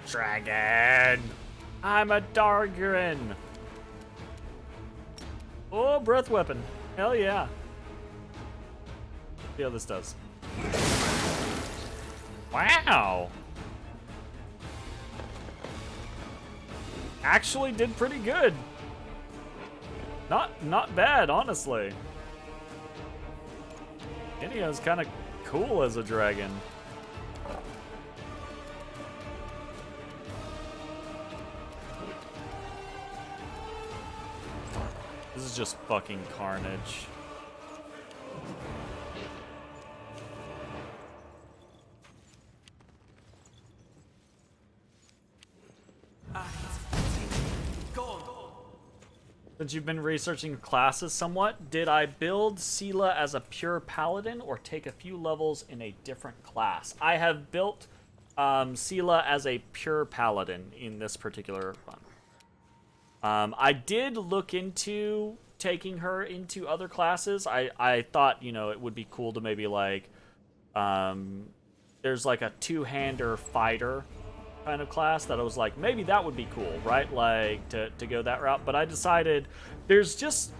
A: Dragon! I'm a Dargrin! Oh, breath weapon. Hell yeah. See how this does. Wow! Actually did pretty good. Not bad, honestly. Inya's kind of cool as a dragon. This is just fucking carnage. Since you've been researching classes somewhat, did I build Sela as a pure paladin or take a few levels in a different class? I have built Sela as a pure paladin in this particular run. I did look into taking her into other classes. I thought, you know, it would be cool to maybe like, there's like a two-hander fighter kind of class that I was like, maybe that would be cool, right? Like to go that route. But I decided there's just,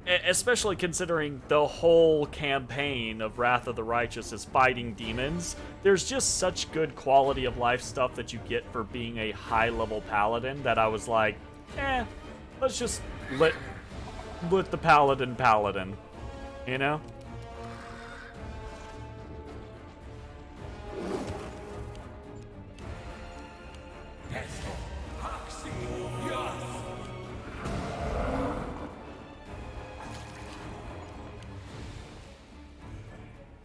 A: especially considering the whole campaign of Wrath of the Righteous is fighting demons, there's just such good quality of life stuff that you get for being a high-level paladin that I was like, let's just let the paladin, you know?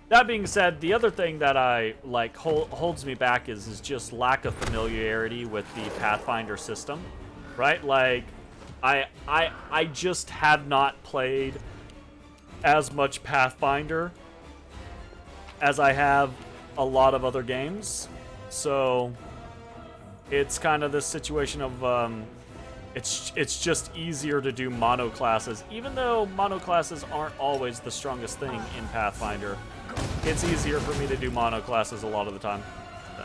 A: That being said, the other thing that I like holds me back is just lack of familiarity with the Pathfinder system, right? Like, I just have not played as much Pathfinder as I have a lot of other games. So it's kind of this situation of it's just easier to do mono classes, even though mono classes aren't always the strongest thing in Pathfinder. It's easier for me to do mono classes a lot of the time. So.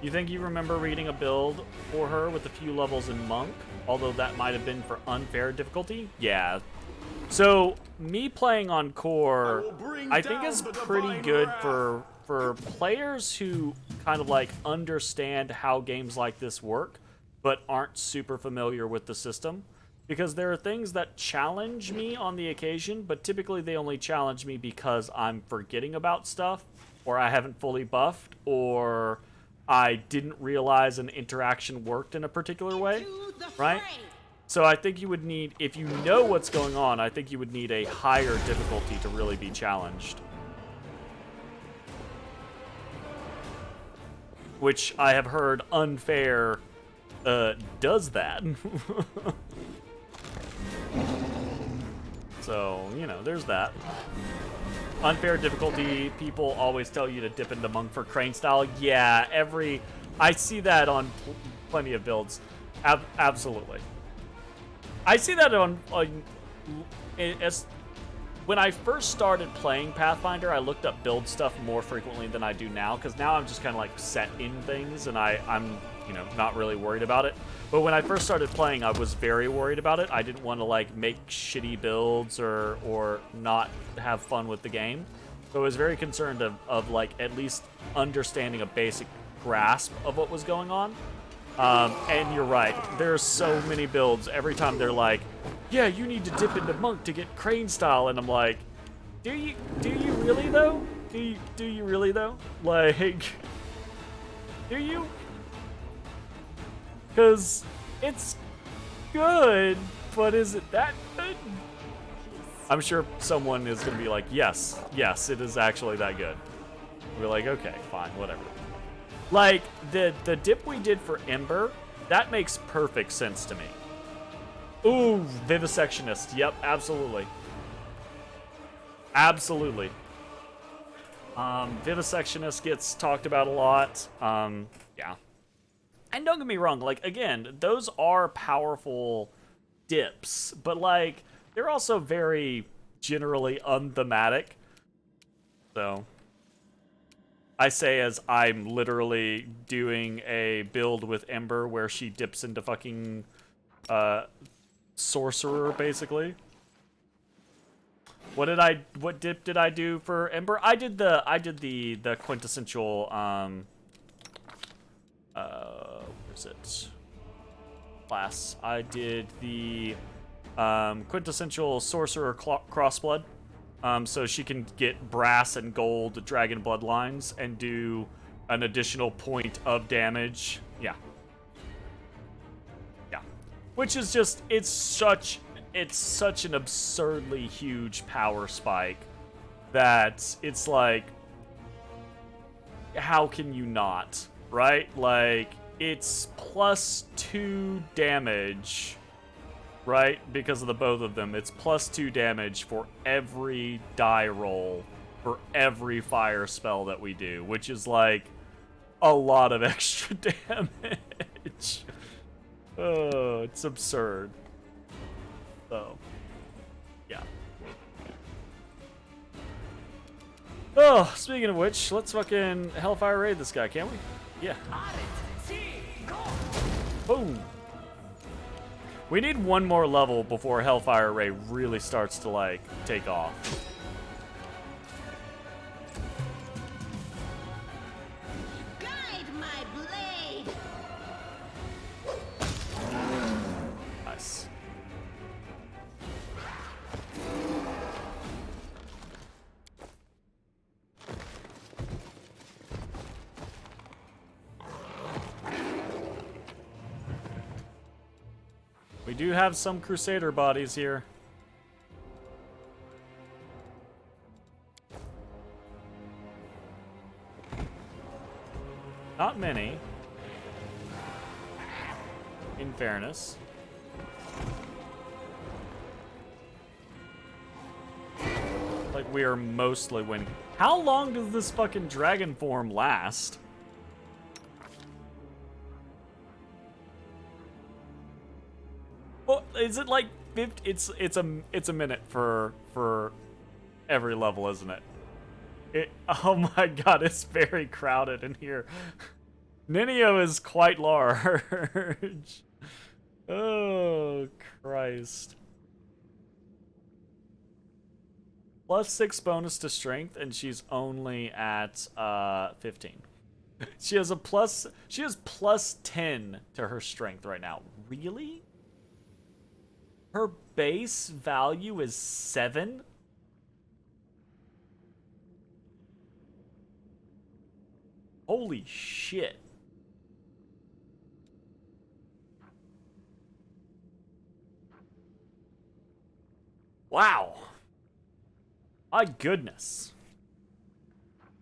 A: You think you remember reading a build for her with a few levels in Monk? Although that might have been for unfair difficulty? Yeah. So, me playing on Core, I think is pretty good for players who kind of like understand how games like this work, but aren't super familiar with the system. Because there are things that challenge me on the occasion, but typically they only challenge me because I'm forgetting about stuff, or I haven't fully buffed, or I didn't realize an interaction worked in a particular way, right? So I think you would need, if you know what's going on, I think you would need a higher difficulty to really be challenged. Which I have heard unfair does that. So, you know, there's that. Unfair difficulty, people always tell you to dip into Monk for Crane style. Yeah, I see that on plenty of builds. Absolutely. I see that when I first started playing Pathfinder, I looked up build stuff more frequently than I do now, because now I'm just kind of like set in things, and I'm you know, not really worried about it. But when I first started playing, I was very worried about it. I didn't want to like make shitty builds or not have fun with the game. So I was very concerned of like at least understanding a basic grasp of what was going on. And you're right, there's so many builds. Every time they're like, yeah, you need to dip into Monk to get Crane style, and I'm like, do you really though? Do you really though? Like, do you? Because it's good, but is it that good? I'm sure someone is going to be like, yes, it is actually that good. We're like, okay, fine, whatever. Like, the dip we did for Ember, that makes perfect sense to me. Ooh, Vivisectionist. Yep, absolutely. Absolutely. Vivisectionist gets talked about a lot. Yeah. And don't get me wrong, like, again, those are powerful dips, but, like, they're also very generally unthematic. So, I say as I'm literally doing a build with Ember where she dips into fucking, Sorcerer, basically. What dip did I do for Ember? I did the quintessential, where's it? Class. I did the quintessential sorcerer crossblood, so she can get brass and gold dragon bloodlines and do an additional point of damage. Yeah, which is just it's such an absurdly huge power spike that it's like, how can you not? Right? Like, it's +2 damage, right? Because of the both of them. It's +2 damage for every die roll for every fire spell that we do, which is like a lot of extra damage. Oh, it's absurd. So, yeah. Oh, speaking of which, let's fucking Hellfire raid this guy, can't we? Yeah. Boom. We need one more level before Hellfire Ray really starts to, like, take off.
D: Guide my blade.
A: Nice. We do have some Crusader bodies here. Not many. In fairness. Like, we are mostly winning. How long does this fucking dragon form last? Well, is it like 50? It's a minute for every level, isn't it? Oh my god, it's very crowded in here. Ninio is quite large. Oh, Christ. +6 bonus to strength, and she's only at 15. She has +10 to her strength right now. Really? Her base value is 7? Holy shit. Wow. My goodness.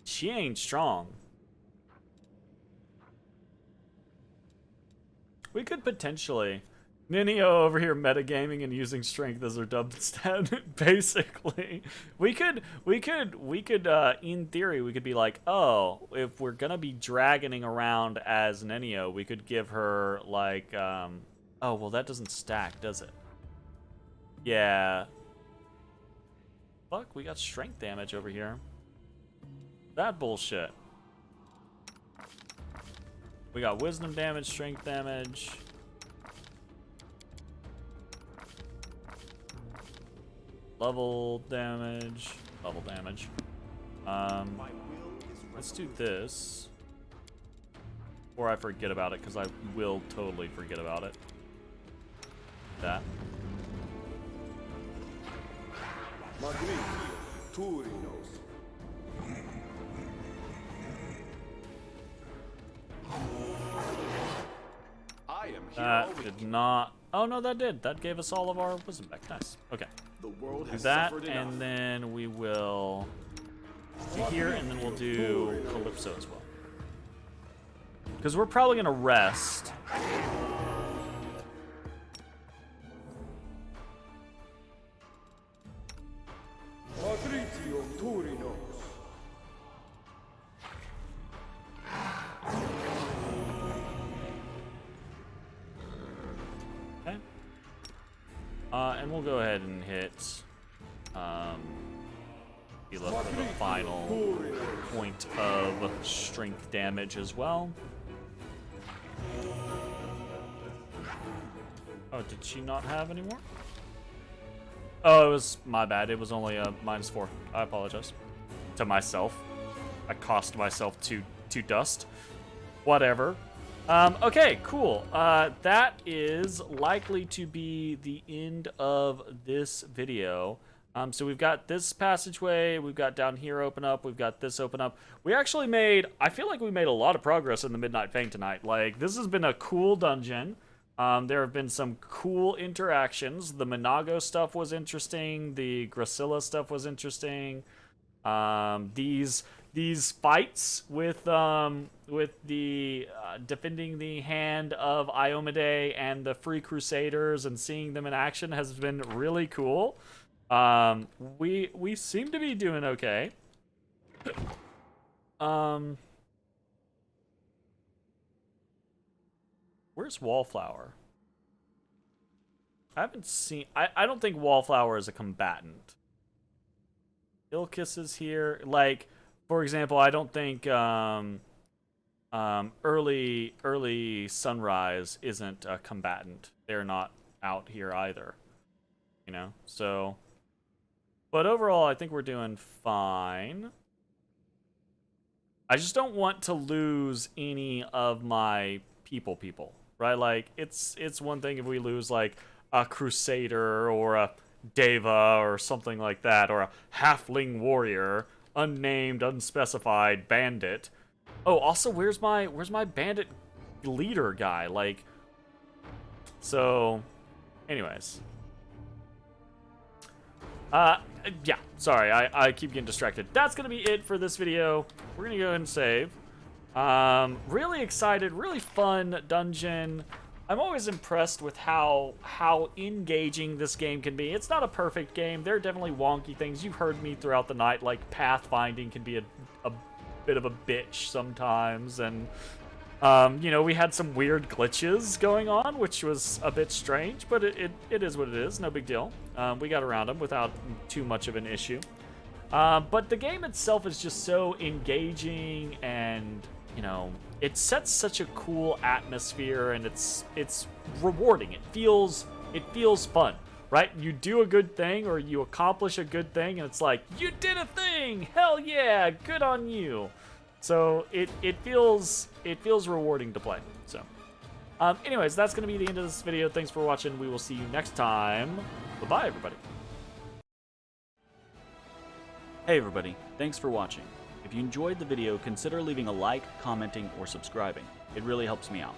A: She ain't strong. We could potentially... Ninio over here metagaming and using strength as her dub stat, basically. We could, in theory, we could be like, oh, if we're gonna be dragoning around as Ninio, we could give her, like, oh, well, that doesn't stack, does it? Yeah. Fuck, we got strength damage over here. That bullshit. We got wisdom damage, strength damage. Level damage. Let's do this. Or I forget about it, because I will totally forget about it. That. That did not... Oh, no, that did. That gave us all of our wisdom back. Nice. Okay.
C: The world
A: Do
C: has
A: that,
C: suffered
A: and
C: enough.
A: then we will do here, and then we'll do Calypso as well. Because we're probably going to rest. Okay. And we'll go ahead and hit be left with a final point of strength damage as well. Oh, did she not have any more? Oh, it was my bad. It was only a -4. I apologize. To myself. I cost myself two dust. Whatever. Okay, cool. That is likely to be the end of this video. So we've got this passageway, we've got down here open up, we've got this open up. We actually made, I feel like we made a lot of progress in the Midnight Fang tonight. Like, this has been a cool dungeon. There have been some cool interactions. The Minago stuff was interesting. The Gracilla stuff was interesting. These fights with the defending the hand of Iomade and the Free Crusaders and seeing them in action has been really cool. We seem to be doing okay. Where's Wallflower? I haven't seen... I don't think Wallflower is a combatant. Ilkiss is here. Like, for example, I don't think early Sunrise isn't a combatant. They're not out here either. You know? So... But overall, I think we're doing fine. I just don't want to lose any of my people, right? Like, it's one thing if we lose, like, a Crusader or a Deva or something like that, or a Halfling Warrior, unnamed, unspecified bandit. Oh, also, where's my bandit leader guy? Like, so, anyways. Yeah, sorry, I keep getting distracted. That's gonna be it for this video. We're gonna go ahead and save. Really excited, really fun dungeon. I'm always impressed with how engaging this game can be. It's not a perfect game. There are definitely wonky things. You've heard me throughout the night, like pathfinding can be a bit of a bitch sometimes, and you know, we had some weird glitches going on, which was a bit strange, but it is what it is. No big deal. We got around them without too much of an issue. But the game itself is just so engaging, and you know, it sets such a cool atmosphere, and it's rewarding. It feels fun, right? You do a good thing, or you accomplish a good thing, and it's like, you did a thing! Hell yeah, good on you. So it feels rewarding to play. So anyways, that's gonna be the end of this video. Thanks for watching. We will see you next time. Bye-bye, everybody. Hey everybody, thanks for watching. If you enjoyed the video, consider leaving a like, commenting, or subscribing. It really helps me out.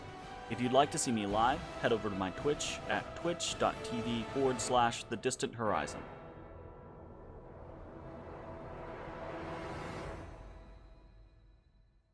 A: If you'd like to see me live, head over to my Twitch at twitch.tv/thedistanthorizon.